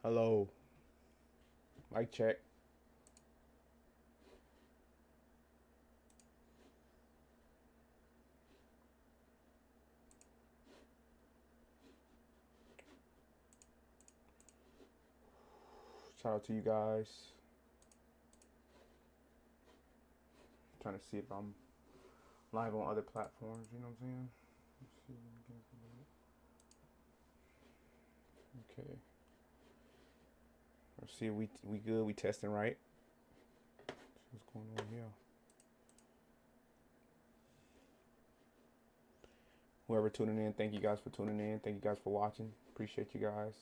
Hello. Mic check. Shout out to you guys. Trying to see if I'm live on other platforms. You know what I'm saying? Okay. Let's see if we good. We testing right. What's going on here? Whoever tuning in, thank you guys for tuning in. Thank you guys for watching. Appreciate you guys.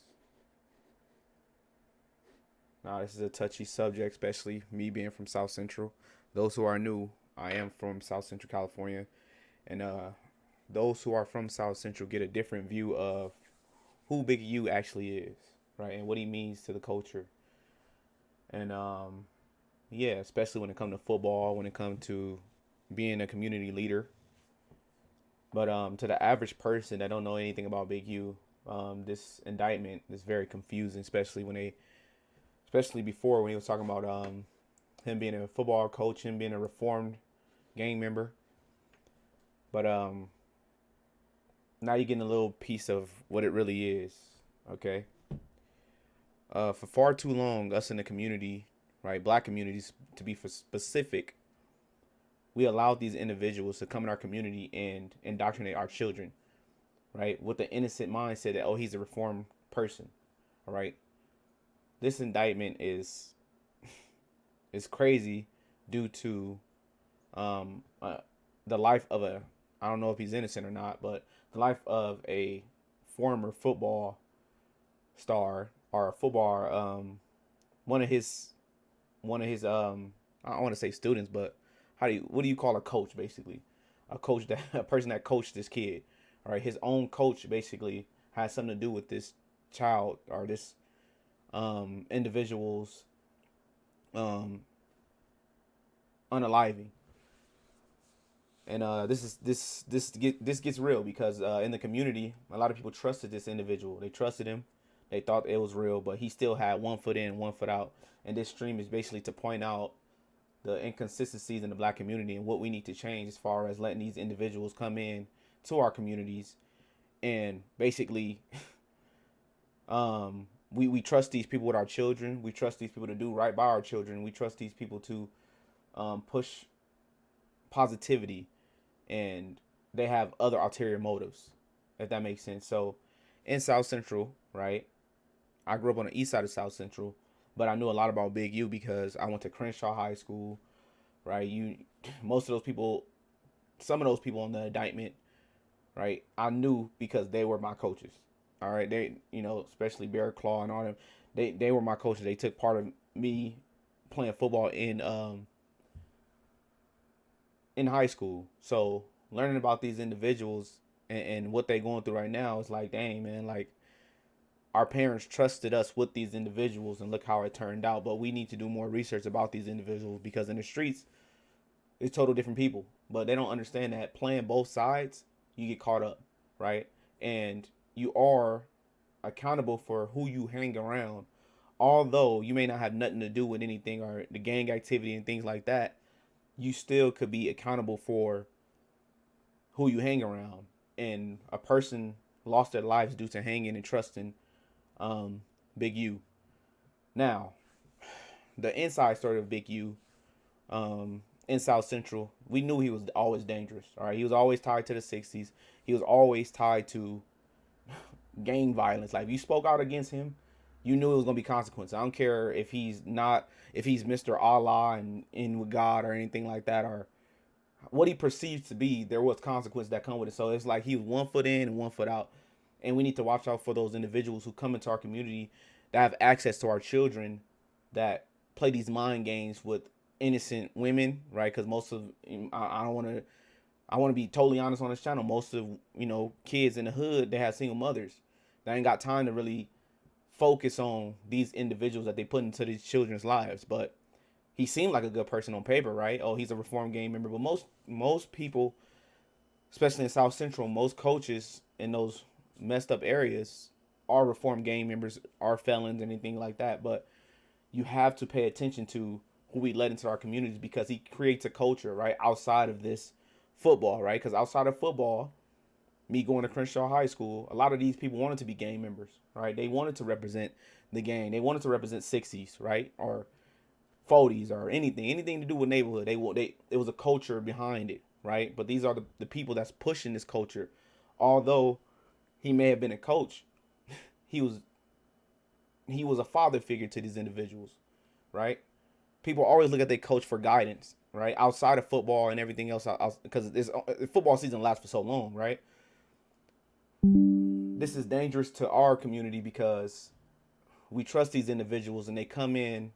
Now this is a touchy subject, especially me being from South Central. Those who are new, I am from South Central California, and those who are from South Central get a different view of who Big U actually is, right, and what he means to the culture. And yeah, especially when it comes to football, when it comes to being a community leader. But to the average person that don't know anything about Big U, this indictment is very confusing, especially before when he was talking about him being a football coach, him being a reformed gang member. But now you're getting a little piece of what it really is. Okay. For far too long, us in the community, right, black communities to be for specific, we allowed these individuals to come in our community and indoctrinate our children, right, with the innocent mindset that, oh, he's a reformed person. All right. This indictment is crazy due to um, uh, the life of a, I don't know if he's innocent or not, but the life of a former football star or a football one of his I don't want to say students, but what do you call a coach basically? A coach that a person that coached this kid. All right, his own coach basically has something to do with this child or this individual's um unaliving. And this gets real because in the community, a lot of people trusted this individual. They trusted him. They thought it was real, but he still had one foot in, one foot out. And this stream is basically to point out the inconsistencies in the black community and what we need to change as far as letting these individuals come in to our communities and basically we trust these people with our children. We trust these people to do right by our children. We trust these people to push positivity, and they have other ulterior motives, if that makes sense. So in South Central, right, I grew up on the east side of South Central, but I knew a lot about Big U because I went to Crenshaw High School, right? Most of those people, some of those people on the indictment, right, I knew because they were my coaches. All right, they, especially Bear Claw and all them, they were my coaches. They took part of me playing football in high school. So learning about these individuals and what they're going through right now is like, dang man, like our parents trusted us with these individuals and look how it turned out. But we need to do more research about these individuals because in the streets, it's total different people. But they don't understand that playing both sides, you get caught up, right? And you are accountable for who you hang around. Although you may not have nothing to do with anything or the gang activity and things like that, you still could be accountable for who you hang around. And a person lost their lives due to hanging and trusting Big U. Now, the inside story of Big U in South Central, we knew he was always dangerous. All right, he was always tied to the '60s. He was always tied to gang violence. Like if you spoke out against him, you knew it was gonna be consequences. I don't care if he's Mr. Allah and in with God or anything like that, or what he perceived to be. There was consequences that come with it. So it's like he was one foot in and one foot out, and we need to watch out for those individuals who come into our community that have access to our children that play these mind games with innocent women, right? Because most of I don't want to. I want to be totally honest on this channel. Most of kids in the hood, they have single mothers. They ain't got time to really focus on these individuals that they put into these children's lives. But he seemed like a good person on paper, right? Oh, he's a reformed gang member. But most people, especially in South Central, most coaches in those messed up areas, are reformed gang members, are felons, anything like that. But you have to pay attention to who we let into our communities, because he creates a culture, right, outside of this football, right? Because outside of football, me going to Crenshaw High School, a lot of these people wanted to be gang members, right? They wanted to represent the gang. They wanted to represent 60s, right? Or 40s or anything to do with neighborhood. They it was a culture behind it, right? But these are the people that's pushing this culture. Although he may have been a coach, he was he was a father figure to these individuals, right? People always look at their coach for guidance, right? Outside of football and everything else, because this football season lasts for so long, right? This is dangerous to our community because we trust these individuals and they come in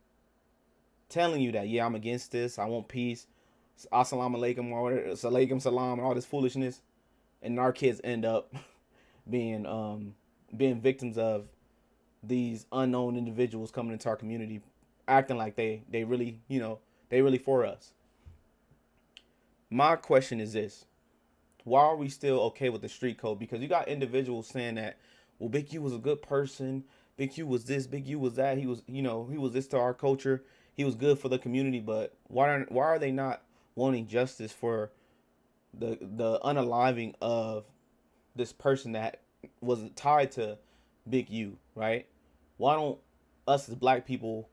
telling you that, yeah, I'm against this, I want peace, assalamu alaikum or alaikum salam and all this foolishness, and our kids end up being being victims of these unknown individuals coming into our community, acting like they really, they really for us. My question is this: why are we still okay with the street code? Because you got individuals saying that, well, Big U was a good person, Big U was this, Big U was that, he was, he was this to our culture, he was good for the community. But why are they not wanting justice for the unaliving of this person that was tied to Big U, right? Why don't us as black people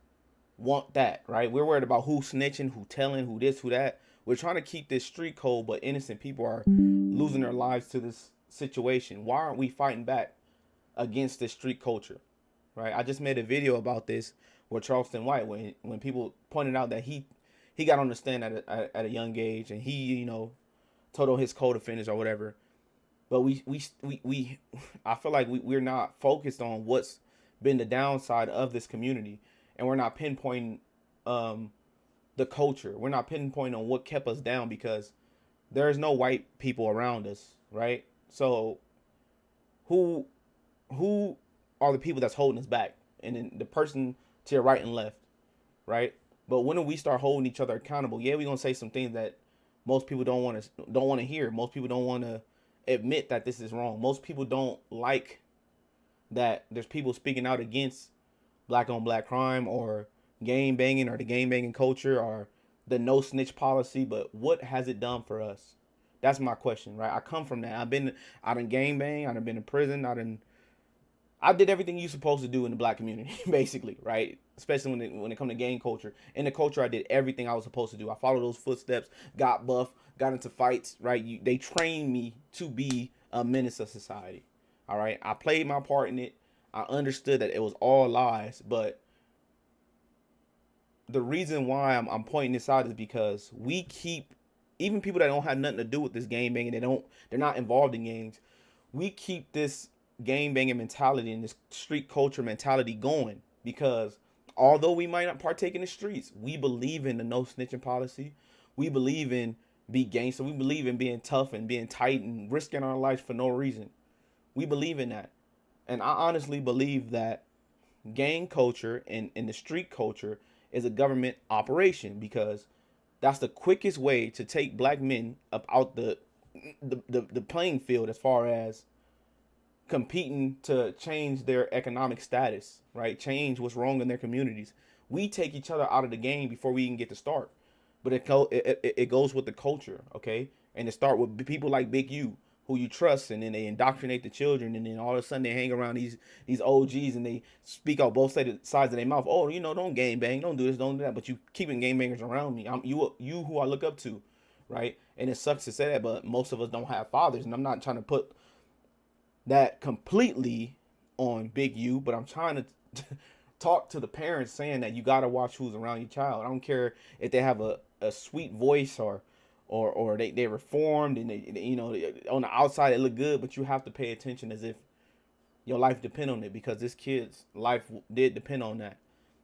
want that, right? We're worried about who's snitching, who telling, who this, who that. We're trying to keep this street code, but innocent people are losing their lives to this situation. Why aren't we fighting back against this street culture, right? I just made a video about this with Charleston White when people pointed out that he got on the stand at a young age, and he, told on his co-defendants or whatever. But we I feel like we're not focused on what's been the downside of this community, and we're not pinpointing the culture. We're not pinpointing on what kept us down, because there's no white people around us, right? So who are the people that's holding us back? And then the person to your right and left, right? But when do we start holding each other accountable? Yeah, we're gonna say some things that most people don't want to hear. Most people don't want to admit that this is wrong. Most people don't like that there's people speaking out against black on black crime or gang banging or the gang banging culture or the no snitch policy. But what has it done for us? That's my question, right? I come from that. I done gang bang. I done been in prison. I did everything you're supposed to do in the black community, basically, right? Especially when it comes to gang culture. In the culture, I did everything I was supposed to do. I followed those footsteps, got buff, got into fights, right? They trained me to be a menace to society, all right? I played my part in it. I understood that it was all lies, but the reason why I'm pointing this out is because we keep, even people that don't have nothing to do with this gang banging, they're not involved in gangs, we keep this gang banging mentality and this street culture mentality going, because although we might not partake in the streets, we believe in the no snitching policy. We believe in be gangster. We believe in being tough and being tight and risking our lives for no reason. We believe in that. And I honestly believe that gang culture and the street culture is a government operation, because that's the quickest way to take black men up out the playing field as far as competing to change their economic status, right? Change what's wrong in their communities. We take each other out of the game before we even get to start. But it goes with the culture, okay? And it start with people like Big U, who you trust, and then they indoctrinate the children, and then all of a sudden they hang around these OGs and they speak out both sides of their mouth. Oh, don't gang bang, don't do this, don't do that. But you keeping gang bangers around me. I'm you who I look up to, right? And it sucks to say that, but most of us don't have fathers, and I'm not trying to put that completely on Big U, but I'm trying to talk to the parents, saying that you got to watch who's around your child. I don't care if they have a sweet voice or they reformed and they on the outside they look good, but you have to pay attention as if your life depend on it, because this kid's life did depend on that.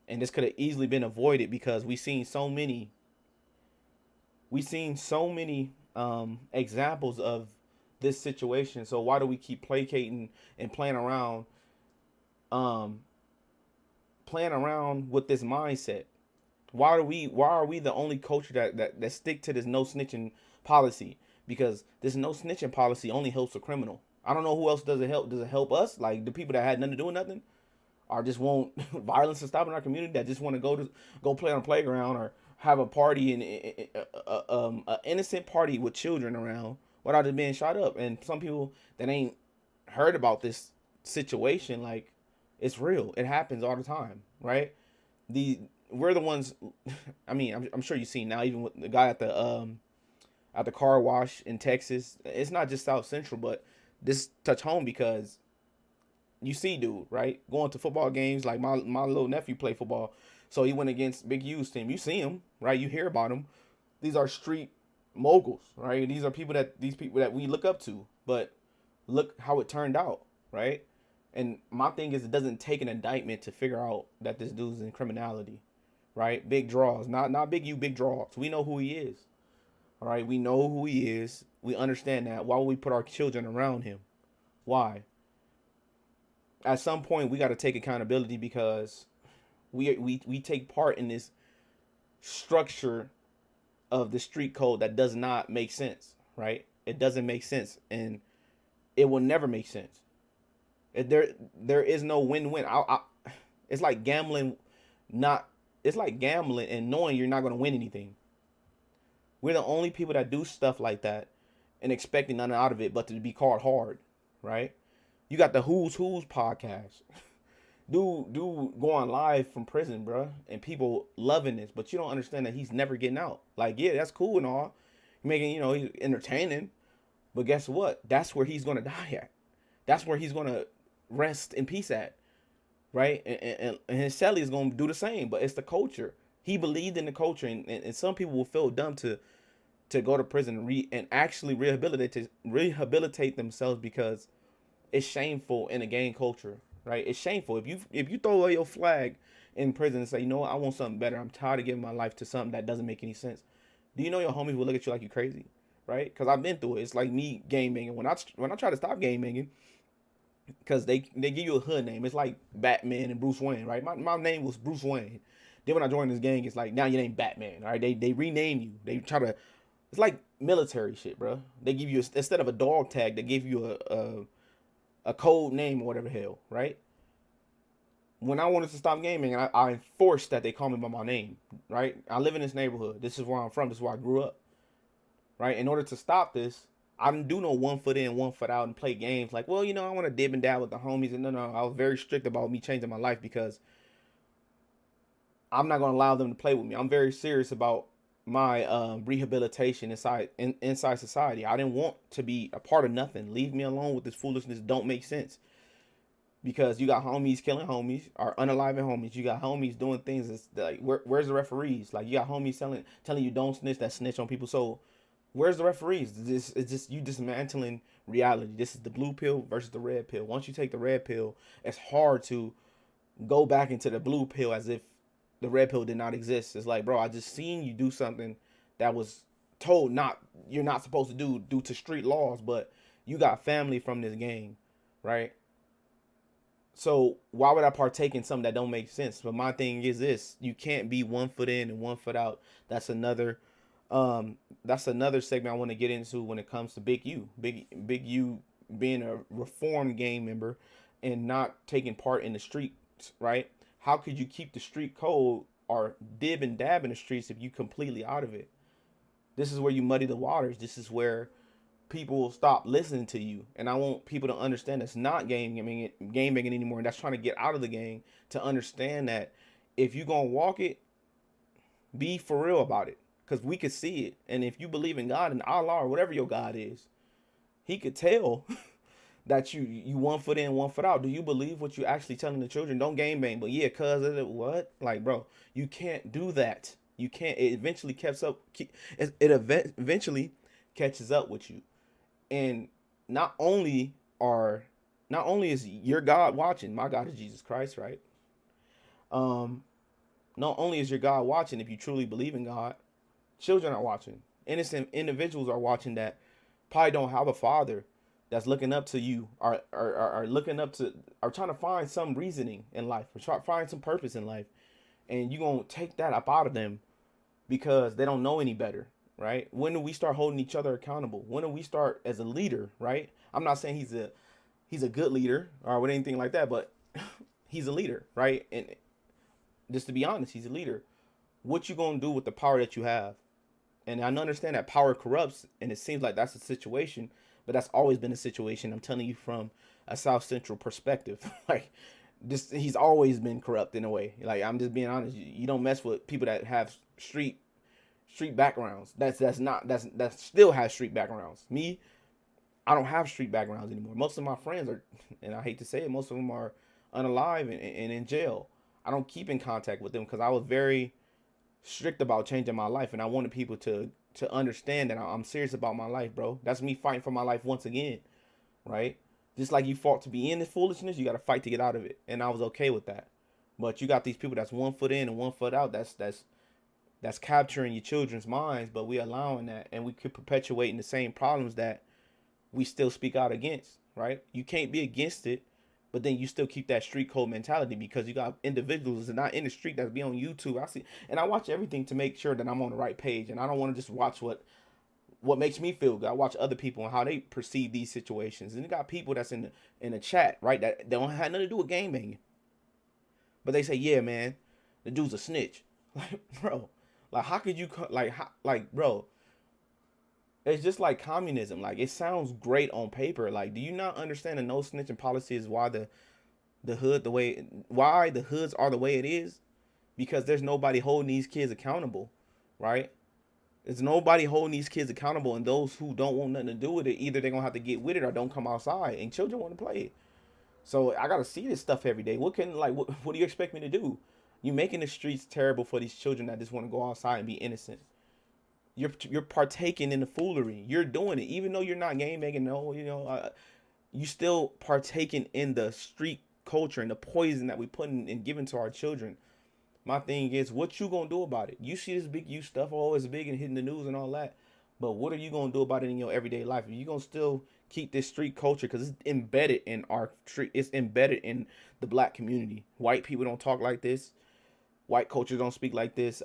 And this could have easily been avoided, because we've seen so many examples of this situation. So why do we keep placating and playing around with this mindset? Why are we the only culture that stick to this no snitching policy? Because this no snitching policy only helps a criminal. I don't know who else does it help. Does it help us? Like the people that had nothing to do with nothing, or just want violence to stop in our community, that just want to go play on a playground or have a party and a innocent party with children around without it being shot up. And some people that ain't heard about this situation, like it's real. It happens all the time, right? The We're the ones. I mean, I'm sure you've seen now, even with the guy at the car wash in Texas. It's not just South Central, but this touch home because you see dude, right? Going to football games, like my little nephew play football. So he went against Big U's team. You see him, right? You hear about him. These are street moguls, right? These people that we look up to. But look how it turned out, right? And my thing is, it doesn't take an indictment to figure out that this dude's in criminality, right? Big draws, not Big U, big draws. We know who he is. All right, we know who he is. We understand that. Why would we put our children around him? Why? At some point we got to take accountability because we take part in this structure of the street code that does not make sense, right? It doesn't make sense, and it will never make sense. There is no win-win. It's like gambling, not it's like gambling and knowing you're not going to win anything. We're the only people that do stuff like that and expecting nothing out of it but to be called hard, right? You got the Who's podcast. Dude going live from prison, bro, and people loving this, but you don't understand that he's never getting out. Like, yeah, that's cool and all. Making, he's entertaining, but guess what? That's where he's gonna die at. That's where he's gonna rest in peace at, right? And his celly is gonna do the same, but it's the culture. He believed in the culture, and some people will feel dumb to go to prison and actually rehabilitate themselves because it's shameful in a gang culture, right? It's shameful if you throw away your flag in prison and say, you know what, I want something better. I'm tired of giving my life to something that doesn't make any sense. Do you know your homies will look at you like you crazy, right? Because I've been through it. It's like me game banging. When I try to stop game banging, because they give you a hood name. It's like Batman and Bruce Wayne, right? My name was Bruce Wayne. Then when I joined this gang, it's like now your name Batman, all right? They rename you. They try to. It's like military shit, bro. They give you instead of a dog tag, they give you a code name or whatever the hell, right? When I wanted to stop gaming, I enforced that they call me by my name, right? I live in this neighborhood. This is where I'm from. This is where I grew up, right? In order to stop this, I didn't do no 1 foot in, 1 foot out and play games like, well, I want to dib and dab with the homies. And no, I was very strict about me changing my life because I'm not going to allow them to play with me. I'm very serious about my rehabilitation inside society. I didn't want to be a part of nothing. Leave me alone with this foolishness. Don't make sense. Because you got homies killing homies or unaliving homies. You got homies doing things that's like, where's the referees? Like, you got homies telling you don't snitch, that snitch on people. So where's the referees? It's just you dismantling reality. This is the blue pill versus the red pill. Once you take the red pill, it's hard to go back into the blue pill as if the red pill did not exist. It's like, bro, I just seen you do something that was told you're not supposed to do due to street laws, but you got family from this gang, right? So why would I partake in something that don't make sense? But my thing is this: you can't be 1 foot in and 1 foot out. That's another segment I want to get into when it comes to Big U. Big U being a reformed gang member and not taking part in the streets, right? How could you keep the street code or dib and dab in the streets if you completely out of it? This is where you muddy the waters. This is where people will stop listening to you. And I want people to understand it's not game banging anymore. And that's trying to get out of the game to understand that if you're going to walk it, be for real about it. Because we could see it. And if you believe in God and Allah or whatever your God is, he could tell that you 1 foot in, 1 foot out. Do you believe what you actually telling the children? Don't game bang. But yeah, cuz of it, what? Like, bro, you can't do that. You can't. It eventually eventually catches up with you. And not only is your God watching, my God is Jesus Christ, right? Not only is your God watching, if you truly believe in God, children are watching. Innocent individuals are watching that probably don't have a father that's looking up to you, are looking up to, are trying to find some reasoning in life, or try to find some purpose in life. And you're going to take that up out of them because they don't know any better. right? When do we start holding each other accountable? When do we start as a leader, right? I'm not saying he's a good leader or with anything like that, but he's a leader, right? And just to be honest, he's a leader. What you gonna do with the power that you have? And I understand that power corrupts, and it seems like that's the situation, but that's always been a situation. I'm telling you from a South Central perspective. Like, just he's always been corrupt in a way. Like, I'm just being honest. You don't mess with people that have street backgrounds. That still has street backgrounds. Me, I don't have street backgrounds anymore. Most of my friends are, and I hate to say it, most of them are unalive and in jail. I don't keep in contact with them because I was very strict about changing my life, and I wanted people to understand that I'm serious about my life, bro. That's me fighting for my life once again, right? Just like you fought to be in this foolishness, you got to fight to get out of it, and I was okay with that. But you got these people that's 1 foot in and 1 foot out. That's capturing your children's minds, but we allowing that, and we could perpetuating the same problems that we still speak out against, right? You can't be against it, but then you still keep that street code mentality because you got individuals that are not in the street that's be on YouTube. I see, and I watch everything to make sure that I'm on the right page, and I don't want to just watch what makes me feel good. I watch other people and how they perceive these situations, and you got people that's in the chat, right, that don't have nothing to do with game banging, but they say, yeah, man, the dude's a snitch. Like, bro, like how could you like, bro? It's just like communism. Like it sounds great on paper. Like, do you not understand the no snitching policy is why the hood the way why the hoods are the way it is? Because there's nobody holding these kids accountable, right? There's nobody holding these kids accountable, and those who don't want nothing to do with it, either they're gonna have to get with it or don't come outside. And children want to play it. So I gotta see this stuff every day. What do you expect me to do? You making the streets terrible for these children that just want to go outside and be innocent. You're partaking in the foolery. You're doing it, even though you're not game making. No, you still partaking in the street culture and the poison that we put in and giving to our children. My thing is, what you gonna do about it? You see this big youth stuff, oh, it's big and hitting the news and all that, but what are you gonna do about it in your everyday life? Are you gonna still keep this street culture because it's embedded in our street? It's embedded in the black community. White people don't talk like this. White cultures don't speak like this.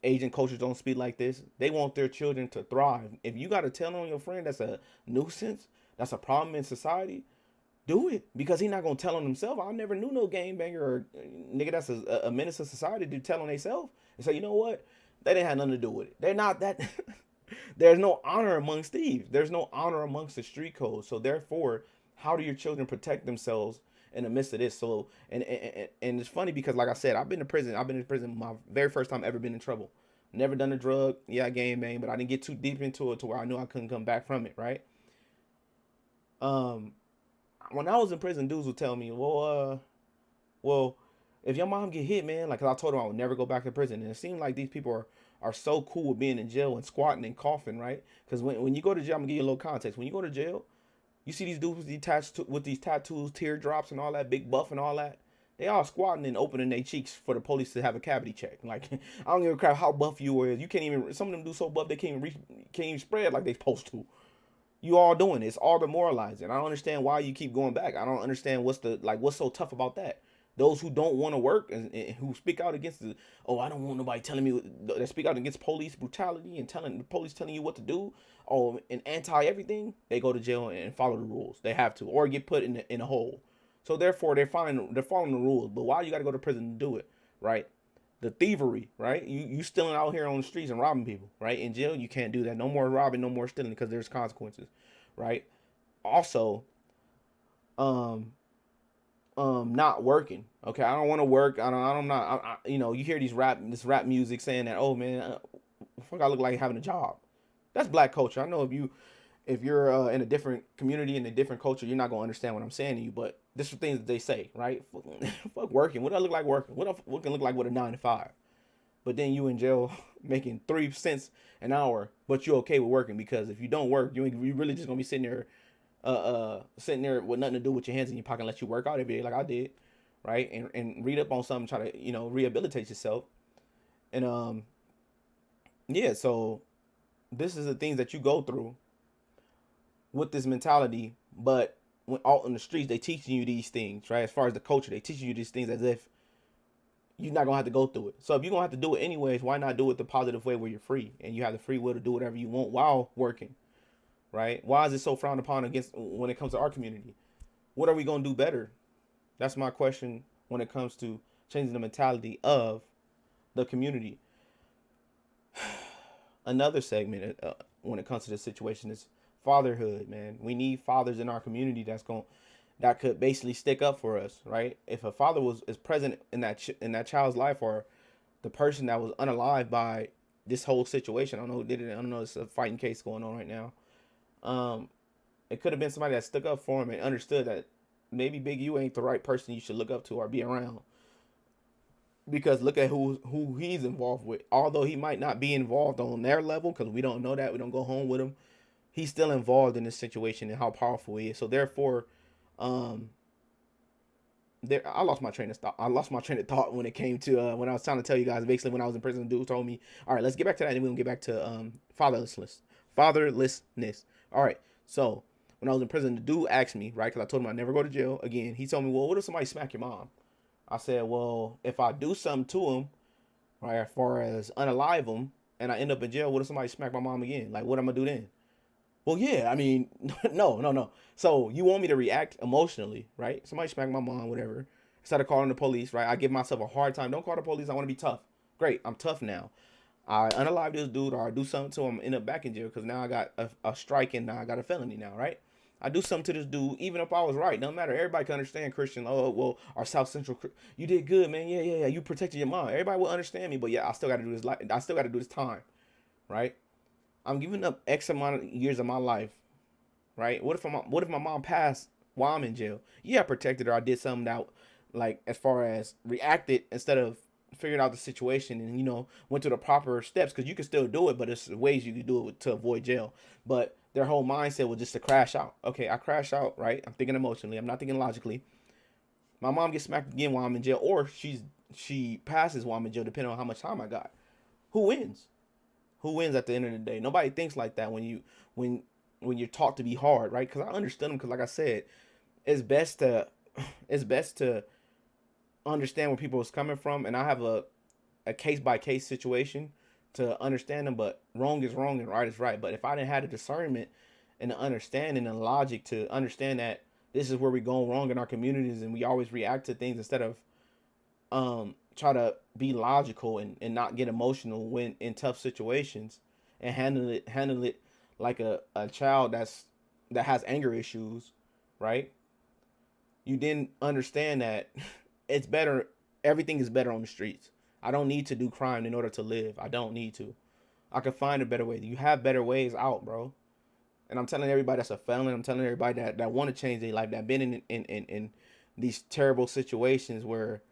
Asian cultures don't speak like this. They want their children to thrive. If you got to tell on your friend that's a nuisance, that's a problem in society, do it. Because he not going to tell on himself. I never knew no game banger or nigga that's a menace to society to tell on themselves and say, you know what? They didn't have nothing to do with it. They're not that. There's no honor amongst thieves. There's no honor amongst the street code. So therefore, how do your children protect themselves in the midst of this? So and it's funny because like I said, I've been in prison. I've been in prison my very first time ever been in trouble. Never done a drug. Yeah, I game bang, but I didn't get too deep into it to where I knew I couldn't come back from it. Right. Um, when I was in prison, dudes would tell me, well, if your mom get hit, man, like 'cause I told them I would never go back to prison, and it seemed like these people are so cool with being in jail and squatting and coughing, right? Because when you go to jail, I'm gonna give you a little context. When you go to jail, you see these dudes with these tattoos, teardrops, and all that, big buff and all that. They all squatting and opening their cheeks for the police to have a cavity check. Like I don't give a crap how buff you are. You can't even. Some of them do so buff they can't even spread like they supposed to. You all doing it. It's all demoralizing. I don't understand why you keep going back. I don't understand what's so tough about that. Those who don't want to work and who speak out against I don't want nobody telling me that speak out against police brutality and telling the police telling you what to do, and anti everything, they go to jail and follow the rules. They have to, or get put in a hole. So therefore, they're following the rules. But why you got to go to prison to do it, right? The thievery, right? You stealing out here on the streets and robbing people, right? In jail, you can't do that. No more robbing, no more stealing because there's consequences, right? Also, not working. Okay, I don't want to work. I'm not. You hear this rap music saying that, oh man, fuck, I look like having a job. That's black culture. I know if you're in a different community in a different culture, you're not gonna understand what I'm saying to you. But this is things that they say, right? Fuck working. What do I look like working? What can look like with a 9 to 5? But then you in jail making 3 cents an hour, but you're okay with working because if you don't work, you really just gonna be sitting there with nothing to do with your hands in your pocket and let you work out every day like I did, right? And read up on something, try to rehabilitate yourself, and yeah. So this is the things that you go through with this mentality, but when out in the streets they teaching you these things, right? As far as the culture, they teaching you these things as if you're not gonna have to go through it. So if you're gonna have to do it anyways, why not do it the positive way where you're free and you have the free will to do whatever you want while working, right? Why is it so frowned upon against when it comes to our community? What are we gonna do better? That's my question when it comes to changing the mentality of the community. Another segment when it comes to this situation is fatherhood, man. We need fathers in our community that could basically stick up for us, right? If a father is present in that child's life, or the person that was unalived by this whole situation, I don't know who did it. I don't know. It's a fighting case going on right now. Um, it could have been somebody that stuck up for him and understood that maybe Big U ain't the right person you should look up to or be around. Because look at who he's involved with. Although he might not be involved on their level, because we don't know that, we don't go home with him. He's still involved in this situation and how powerful he is. So therefore, um, I lost my train of thought. I lost my train of thought when it came to when I was trying to tell you guys. Basically, when I was in prison, the dude told me, "All right, let's get back to that, and we're gonna get back to fatherlessness. Fatherlessness. All right. So when I was in prison, the dude asked me, right, because I told him I'd never go to jail again. He told me, "Well, what if somebody smack your mom?" I said, "Well, if I do something to him, right, as far as unalive him, and I end up in jail, what if somebody smack my mom again? Like, what am I gonna do then?" Well, yeah, I mean, no. So you want me to react emotionally, right? Somebody smack my mom, whatever. Instead of calling the police, right? I give myself a hard time. Don't call the police. I want to be tough. Great, I'm tough now. I unalive this dude, or I do something to him, end up back in jail because now I got a strike and now I got a felony now, right? I do something to this dude, even if I was right. Don't matter. Everybody can understand Christian. Oh, well, our South Central, you did good, man. Yeah. You protected your mom. Everybody will understand me, but yeah, I still got to do this. I still got to do this time, right? I'm giving up X amount of years of my life, right? What if my mom passed while I'm in jail? Yeah, I protected her. I did something that, like, as far as reacted instead of figured out the situation and went through the proper steps, because you can still do it, but there's ways you can do it to avoid jail. But their whole mindset was just to crash out. Okay, I crash out, right? I'm thinking emotionally. I'm not thinking logically. My mom gets smacked again while I'm in jail, or she passes while I'm in jail, depending on how much time I got. Who wins? Who wins at the end of the day? Nobody thinks like that when you're taught to be hard, right? Because I understand them. Because like I said, it's best to it's best to understand where people is coming from, and I have a case by case situation to understand them. But wrong is wrong and right is right. But if I didn't have the discernment and the understanding and logic to understand that this is where we go wrong in our communities, and we always react to things instead of try to be logical and not get emotional when in tough situations, and handle it like a child that has anger issues, right? You didn't understand that it's better, everything is better on the streets. I don't need to do crime in order to live. I don't need to. I can find a better way. You have better ways out, bro. And I'm telling everybody that's a felon, I'm telling everybody that want to change their life, that been in these terrible situations where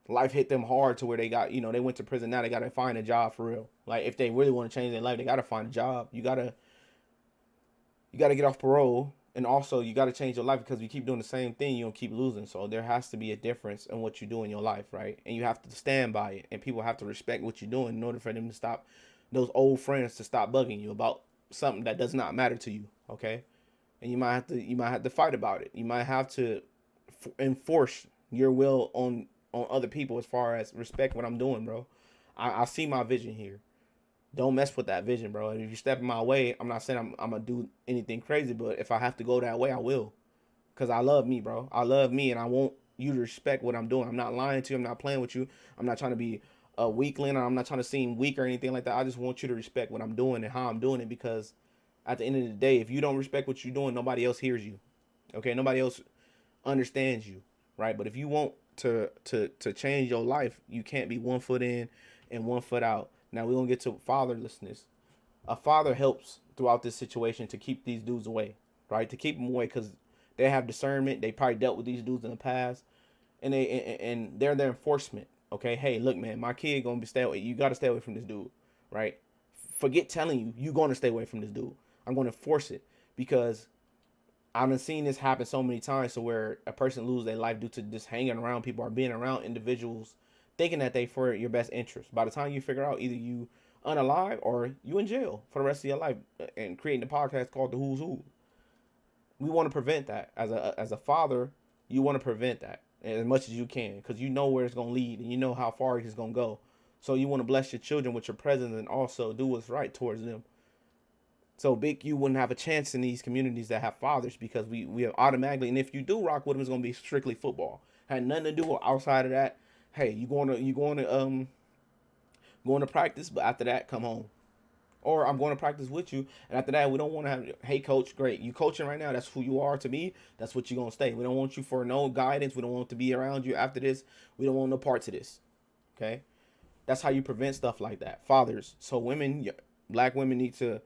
life hit them hard to where they got, they went to prison. Now they got to find a job for real. Like, if they really want to change their life, they got to find a job. You got to get off parole, and also you got to change your life, because if you keep doing the same thing, you'll keep losing. So there has to be a difference in what you do in your life, right? And you have to stand by it, and people have to respect what you're doing in order for them to stop, those old friends to stop bugging you about something that does not matter to you, okay? And you might have to fight about it. You might have to enforce your will on other people as far as respect what I'm doing, bro. I see my vision here. Don't mess with that vision, bro. And if you step in my way, I'm not saying I'm gonna do anything crazy, but if I have to go that way, I will. Cause I love me, bro. I love me, and I want you to respect what I'm doing. I'm not lying to you. I'm not playing with you. I'm not trying to be a weakling, or I'm not trying to seem weak or anything like that. I just want you to respect what I'm doing and how I'm doing it, because at the end of the day, if you don't respect what you're doing, nobody else hears you. Okay, nobody else understands you, right? But if you want to change your life, you can't be 1 foot in and 1 foot out. Now we're gonna get to fatherlessness. A father helps throughout this situation to keep these dudes away, right? To keep them away, because they have discernment. They probably dealt with these dudes in the past, and they're their enforcement. Okay, hey, look, man, my kid gonna be stay away. You gotta stay away from this dude, right? Forget telling you, you gonna stay away from this dude. I'm gonna force it, because I've seen this happen so many times, to where a person loses their life due to just hanging around people or being around individuals thinking that they for your best interest. By the time you figure out, either you unalive or you in jail for the rest of your life, and creating a podcast called The Who's Who. We want to prevent that. As a father, you want to prevent that. as much as you can, because you know where it's gonna lead and you know how far it's gonna go. So you want to bless your children with your presence and also do what's right towards them. So big, you wouldn't have a chance in these communities that have fathers, because we have automatically, and if you do rock with them, it's gonna be strictly football. Had nothing to do with outside of that. Hey, going to practice, but after that, come home. Or I'm going to practice with you, and after that, we don't want to have. Hey, coach, great, you coaching right now. That's who you are to me. That's what you're gonna stay. We don't want you for no guidance. We don't want to be around you after this. We don't want no parts of this. Okay, that's how you prevent stuff like that. Fathers. So women, black women need to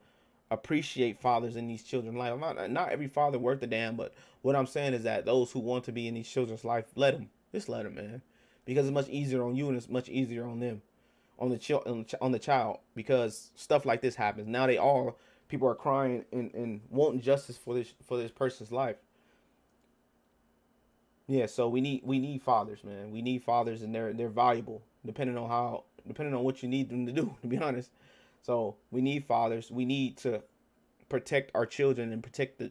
appreciate fathers in these children's life. Not every father worth a damn, but what I'm saying is that those who want to be in these children's life, let them. Just let them, man, because it's much easier on you and it's much easier on them, on the child, because stuff like this happens. Now people are crying and wanting justice for this person's life. Yeah, so we need fathers, man. We need fathers, and they're valuable depending on what you need them to do. To be honest, so we need fathers. We need to protect our children and protect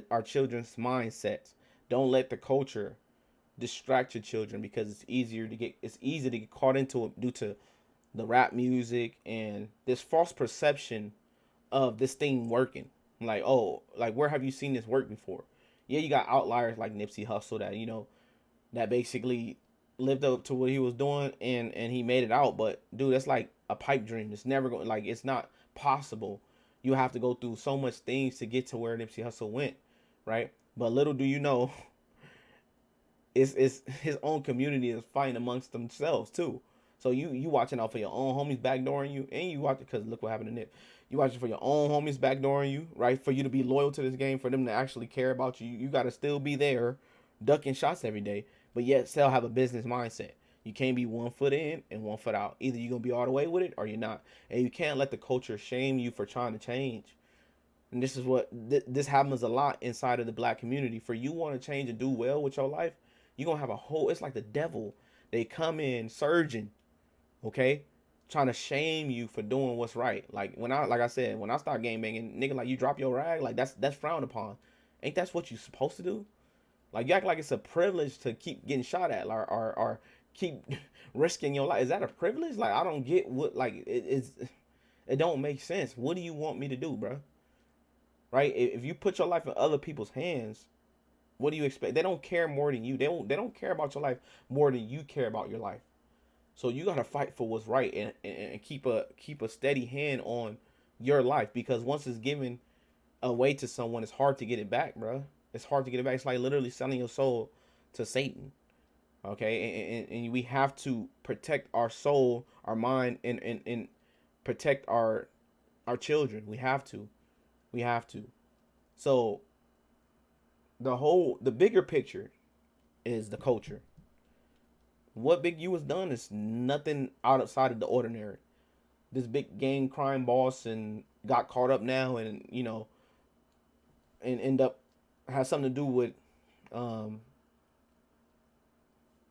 our children's mindsets. Don't let the culture distract your children, because it's easy to get caught into it due to the rap music and this false perception of this thing working. Like, oh, like, where have you seen this work before? Yeah, you got outliers like Nipsey Hussle that basically lived up to what he was doing, and he made it out. But dude, that's like a pipe dream. It's never going, like, it's not possible. You have to go through so much things to get to where Nipsey Hussle went, right? But little do you know, it's his own community is fighting amongst themselves too. So you watching out for your own homies backdooring you, and you watch it because look what happened to Nip. You watching for your own homies backdooring you, right? For you to be loyal to this game, for them to actually care about you, you got to still be there, ducking shots every day, but yet still have a business mindset. You can't be 1 foot in and 1 foot out. Either you're gonna be all the way with it or you're not, and you can't let the culture shame you for trying to change. And this is what this happens a lot inside of the black community. For you want to change and do well with your life, you're gonna have a whole. It's like the devil. They come in surging, okay, trying to shame you for doing what's right. Like I said, when I start game banging, nigga, like, you drop your rag, like that's frowned upon. Ain't that's what you supposed to do? Like, you act like it's a privilege to keep getting shot at, or keep risking your life. Is that a privilege? Like, I don't get what, like, it don't make sense. What do you want me to do, bro? Right? If you put your life in other people's hands, what do you expect? They don't care more than you. They don't care about your life more than you care about your life. So you gotta fight for what's right, and keep a steady hand on your life, because once it's given away to someone, it's hard to get it back, bro. It's hard to get it back. It's like literally selling your soul to Satan. Okay, and we have to protect our soul, our mind, and protect our children. We have to. So the bigger picture is the culture. What Big U has done is nothing outside of the ordinary. This big gang crime boss and got caught up now, and and end up has something to do with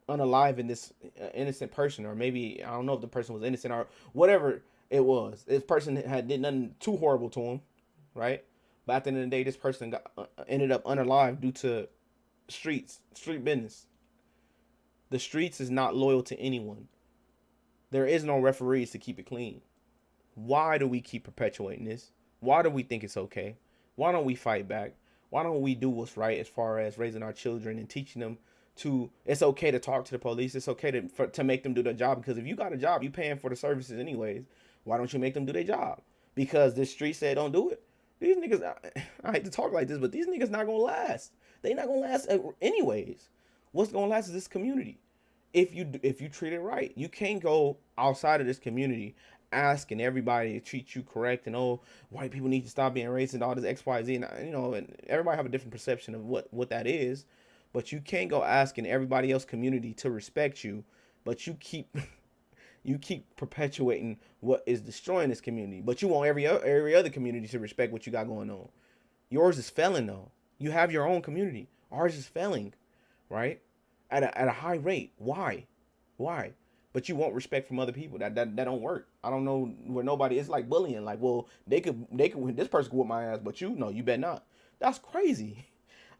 unaliving this innocent person, or maybe I don't know if the person was innocent or whatever it was. This person did nothing too horrible to him, right? But at the end of the day, this person ended up unalive due to street business. The streets is not loyal to anyone. There is no referees to keep it clean. Why do we keep perpetuating this? Why do we think it's okay? Why don't we fight back? Why don't we do what's right as far as raising our children and teaching them it's okay to talk to the police. It's okay to make them do their job, because if you got a job, you paying for the services anyways. Why don't you make them do their job? Because the street said don't do it. These niggas, I hate to talk like this, but these niggas not gonna last. They not gonna last anyways. What's gonna last is this community. If you treat it right, you can't go outside of this community asking everybody to treat you correct, and white people need to stop being racist and all this X, Y, Z, and and everybody have a different perception of what that is. But you can't go asking everybody else community to respect you, but you keep perpetuating what is destroying this community. But you want every other community to respect what you got going on. Yours is failing though. You have your own community. Ours is failing, right? At a high rate. Why? But you want respect from other people. That don't work. I don't know where nobody. It's like bullying. Like, well, they could this person could whoop my ass, but you better not. That's crazy.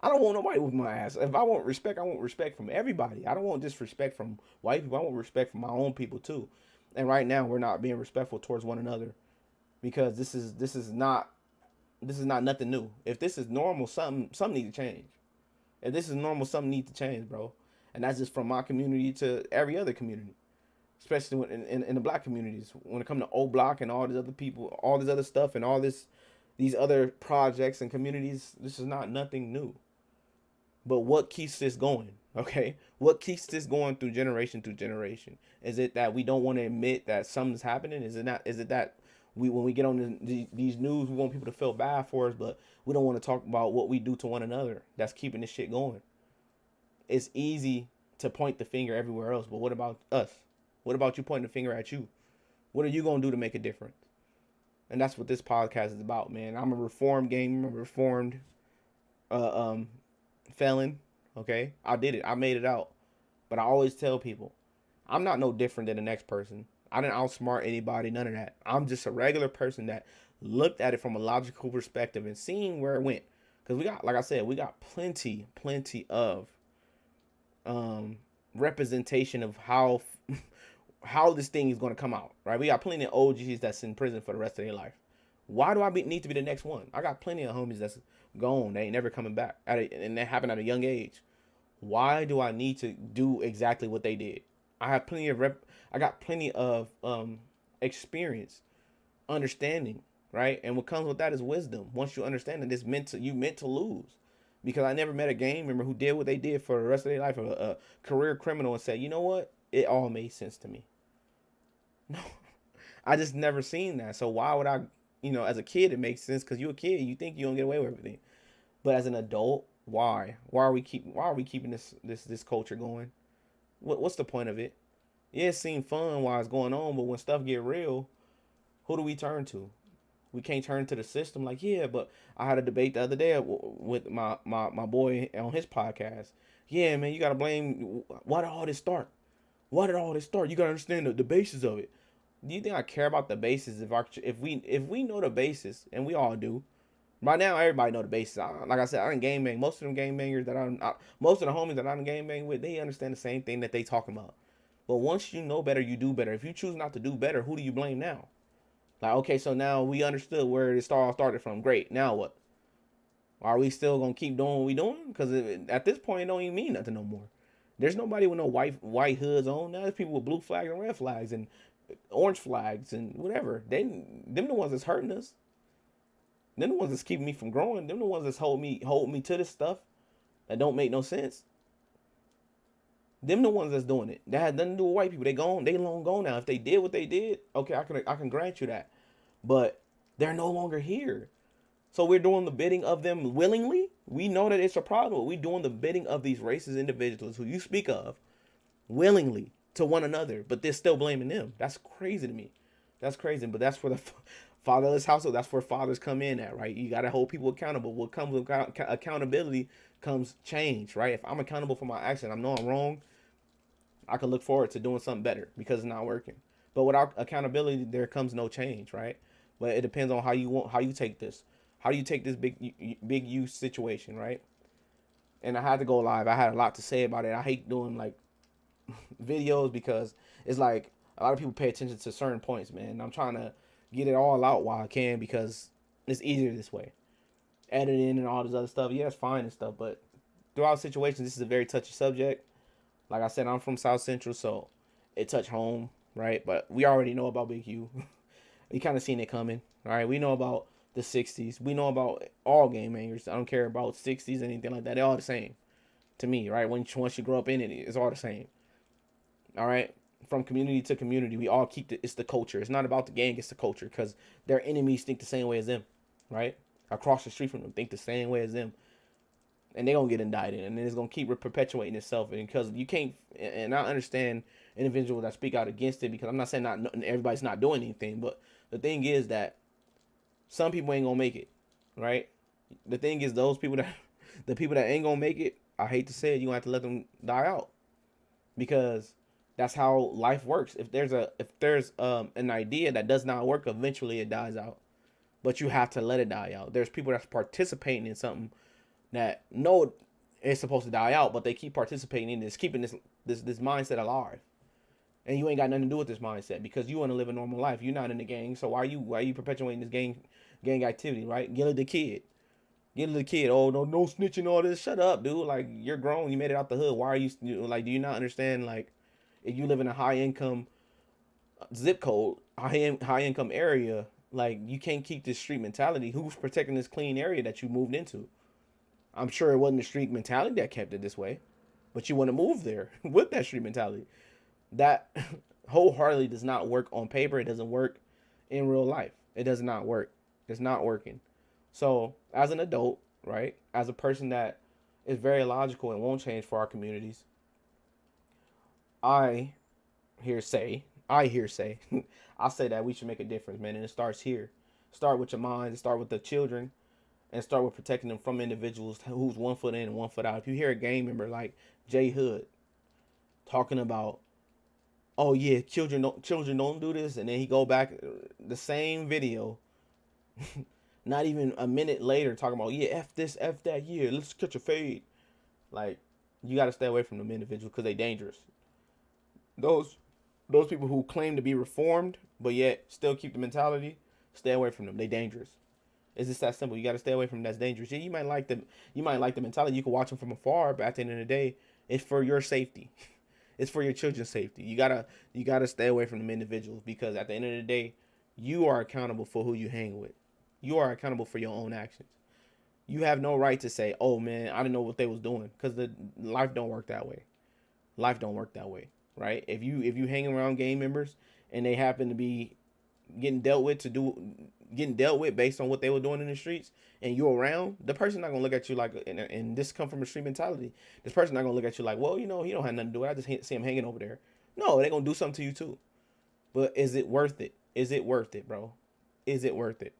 I don't want nobody with my ass. If I want respect, I want respect from everybody. I don't want disrespect from white people. I want respect from my own people too. And right now, we're not being respectful towards one another because this is not nothing new. If this is normal, something need to change. If this is normal, something needs to change, bro. And that's just from my community to every other community, especially in the black communities. When it comes to O Block and all these other people, all this other stuff, and all these other projects and communities, this is not nothing new. But what keeps this going? Okay, what keeps this going through generation? Is it that we don't want to admit that something's happening? Is it not? Is it that when we get on these news, we want people to feel bad for us, but we don't want to talk about what we do to one another that's keeping this shit going? It's easy to point the finger everywhere else, but what about us? What about you pointing the finger at you? What are you gonna do to make a difference? And that's what this podcast is about, man. I'm a reformed gamer, I'm a reformed felon. Okay, I did it. I made it out. But I always tell people, I'm not no different than the next person. I didn't outsmart anybody, none of that. I'm just a regular person that looked at it from a logical perspective and seen where it went. Because we got, like I said, we got plenty of representation of how how this thing is going to come out, right? We got plenty of OGs that's in prison for the rest of their life. Why do I need to be the next one? I got plenty of homies that's gone. They ain't never coming back. And that happened at a young age. Why do I need to do exactly what they did? I got plenty of experience, understanding, right? And what comes with that is wisdom. Once you understand that you meant to lose. Because I never met a gang member who did what they did for the rest of their life, a career criminal, and said, you know what? It all made sense to me. No, I just never seen that. So why would I, as a kid, it makes sense because you're a kid. You think you don't get away with everything. But as an adult, why? Why are we keeping this culture going? What's the point of it? Yeah, it seemed fun while it's going on, but when stuff get real, who do we turn to? We can't turn to the system like, yeah, but I had a debate the other day with my boy on his podcast. Yeah, man, you got to blame, why did all this start? Why did all this start? You got to understand the basis of it. Do you think I care about the basis if we know the basis, and we all do? By now, everybody know the basis. Like I said, I done game bang. Most of them game bangers most of the homies that I done game bang with, they understand the same thing that they talking about. But once you know better, you do better. If you choose not to do better, who do you blame now? Like, okay, so now we understood where it all started from. Great. Now what? Are we still gonna keep doing what we doing? Because at this point, it don't even mean nothing no more. There's nobody with no white hoods on. Now there's people with blue flags and red flags and orange flags and whatever. Them the ones that's hurting us. Them the ones that's keeping me from growing. Them the ones that's holding me to this stuff that don't make no sense. Them the ones that's doing it. That had nothing to do with white people. They gone. They long gone now. If they did what they did, okay, I can grant you that. But they're no longer here. So we're doing the bidding of them willingly. We know that it's a problem. We're doing the bidding of these racist individuals who you speak of willingly to one another, but they're still blaming them. That's crazy to me. That's crazy. But that's where the fatherless household, that's where fathers come in at, right? You got to hold people accountable. What comes with accountability comes change, right? If I'm accountable for my action, I know I'm wrong, I can look forward to doing something better because it's not working. But without accountability, there comes no change, right? But it depends on how you take this. How do you take this big you situation, right? And I had to go live. I had a lot to say about it. I hate doing like videos because it's like a lot of people pay attention to certain points, man. I'm trying to get it all out while I can because it's easier this way. Editing and all this other stuff, yeah, it's fine and stuff, but throughout situations, this is a very touchy subject. Like I said, I'm from South Central, so it touched home, right? But we already know about Big U. We kind of seen it coming, all right? We know about the 60s. We know about all game bangers. I don't care about 60s, anything like that. They're all the same to me, right? Once you grow up in it, it's all the same. All right? From community to community, we all it's the culture. It's not about the gang, it's the culture because their enemies think the same way as them, right? Across the street from them think the same way as them. And they're going to get indicted. And then it's going to keep perpetuating itself. And because you can't, and I understand individuals that speak out against it because I'm not saying everybody's not doing anything. But the thing is that some people ain't going to make it, right? The thing is the people that ain't going to make it, I hate to say it, you're going to have to let them die out. Because that's how life works. If there's an idea that does not work, eventually it dies out. But you have to let it die out. There's people that's participating in something that know it's supposed to die out, but they keep participating in this, keeping this mindset alive. And you ain't got nothing to do with this mindset because you want to live a normal life. You're not in the gang, so why are you perpetuating this gang activity, right? Get the kid. Get the kid. Oh, no snitching, all this. Shut up, dude. Like, you're grown. You made it out the hood. Why are like? Do you not understand? Like, if you live in a high income zip code, high income area, like, you can't keep this street mentality. Who's protecting this clean area that you moved into? I'm sure it wasn't the street mentality that kept it this way, but you want to move there with that street mentality. That wholeheartedly does not work on paper. It doesn't work in real life. It does not work. It's not working. So, as an adult, right, as a person that is very logical and won't change for our communities, I I hear say, I say that we should make a difference, man, and it starts here. Start with your mind. Start with the children, and start with protecting them from individuals who's 1 foot in and 1 foot out. If you hear a gang member like Jay Hood talking about, oh yeah, children don't do this, and then he go back the same video, not even a minute later, talking about, yeah, f this, f that, yeah, let's catch a fade. Like, you got to stay away from them individuals because they dangerous. Those those people who claim to be reformed but yet still keep the mentality, stay away from them. They dangerous. It's just that simple. You got to stay away from them. That's dangerous. Yeah, you might like them. You might like the mentality. You can watch them from afar, but at the end of the day, it's for your safety. It's for your children's safety. You gotta stay away from them individuals because at the end of the day, you are accountable for who you hang with. You are accountable for your own actions. You have no right to say, "Oh man, I didn't know what they was doing," because the life don't work that way. Life don't work that way, right? If you hang around gang members and they happen to be getting dealt with to do getting dealt with based on what they were doing in the streets, and you're around, the person not gonna look at you like, and this come from a street mentality. This person not gonna look at you like, well, he don't have nothing to do with it. I just see him hanging over there. No, they gonna do something to you too. But is it worth it? Is it worth it, bro? Is it worth it?